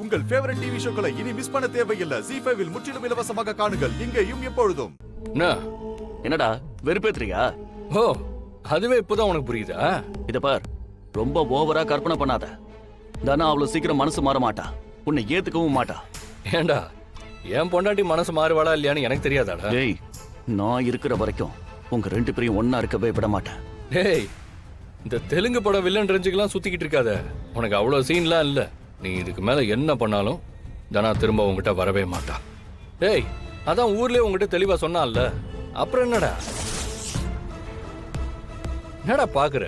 உங்கள் favourite TV ஷோக்களை இனி miss பண்ண தேவையில்லை. ZEE5 இல் முற்றிலும் இலவசமாக காணுங்கள், இங்கேயும் எப்பொழுதும். என்னடா வெறுப்பேத்துறியா? ஓ, அதுவே இப்போதான் உனக்கு புரியுதா? இத பார், ரொம்ப ஓவரா கற்பனை பண்ணாத. தானா அவ்வளவு சீக்கிரம் மனசு மாற மாட்டா, உன்னை ஏத்துக்கவும் மாட்டா. ஏண்டா, என் பொண்டாட்டி மனசு மாறுவாளா இல்லையான்னு எனக்கு தெரியாதாடா? டேய், நான் இருக்கிற வரைக்கும் உங்க ரெண்டு பேரையும் ஒன்னா இருக்கவே விட மாட்டேன். டேய், இந்த தெலுங்கு படம் வில்லன் ரஞ்சுக்கெல்லாம் சுத்திக்கிட்டு இருக்காத. உனக்கு அவ்வளவு சீன்லாம் இல்ல. நீ இதுக்கு மேல என்ன பண்ணாலும் தானா திரும்ப உங்ககிட்ட வரவே மாட்டா. டேய், அதான் ஊர்லயே உங்ககிட்ட தெளிவா சொன்னான்ல, அப்புறம் என்னடா என்னடா பாக்குற?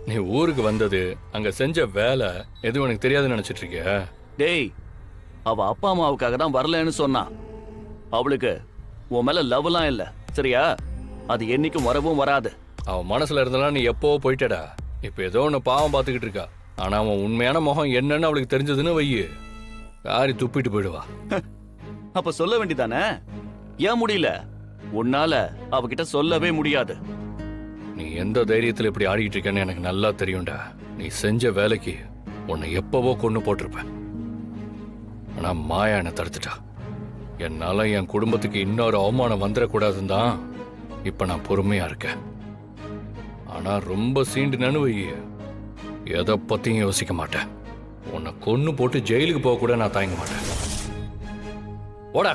நீ ஊருக்கு வந்தது, அங்க செஞ்ச வேலை எதுவும் எனக்கு தெரியாதுன்னு நினைச்சிட்டு இருக்கிய? டேய், அவ அப்பா அம்மாவுக்காக தான் வரலன்னு சொன்னா. அவளுக்கு உன் மேல லவ்லாம் இல்ல, சரியா? அது என்னைக்கும் வரவும் வராது. அவன் மனசுல இருந்தெல்லாம் நீ எப்போ போயிட்டடா. இப்ப ஏதோ ஒன்னு பாவம் பார்த்துக்கிட்டு இருக்கா. ஆனா அவன் உண்மையான முகம் என்னன்னு அவளுக்கு தெரிஞ்சதுன்னு வையு, காரி துப்பிட்டு போயிடுவா. அப்ப சொல்ல வேண்டியதானே? ஏன் முடியல? உன்னால அவகிட்ட சொல்லவே முடியாது. நீ எந்த தைரியத்துல இப்படி ஆடிக்கிட்டு இருக்கேன்னு எனக்கு நல்லா தெரியும்டா. நீ செஞ்ச வேலைக்கு உன்னை எப்பவோ கொண்டு போட்டிருப்ப. ஆனா மாயா என்னை தடுத்துட்டா. என்னால என் குடும்பத்துக்கு இன்னொரு அவமானம் வந்துடக்கூடாதுன்னு தான் இப்ப நான் பொறுமையா இருக்கேன். ஆனா ரொம்ப சீண்டுனு வை, எதை பத்தியும் யோசிக்க மாட்டேன். உன்னை கொன்னு போட்டு ஜெயிலுக்கு போக கூட நான் தயங்க மாட்டேன். ஓடா.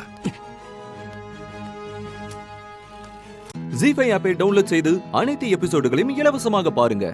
ZEE5 ஆப்பை டவுன்லோட் செய்து அனைத்து எபிசோடுகளையும் இலவசமாக பாருங்க.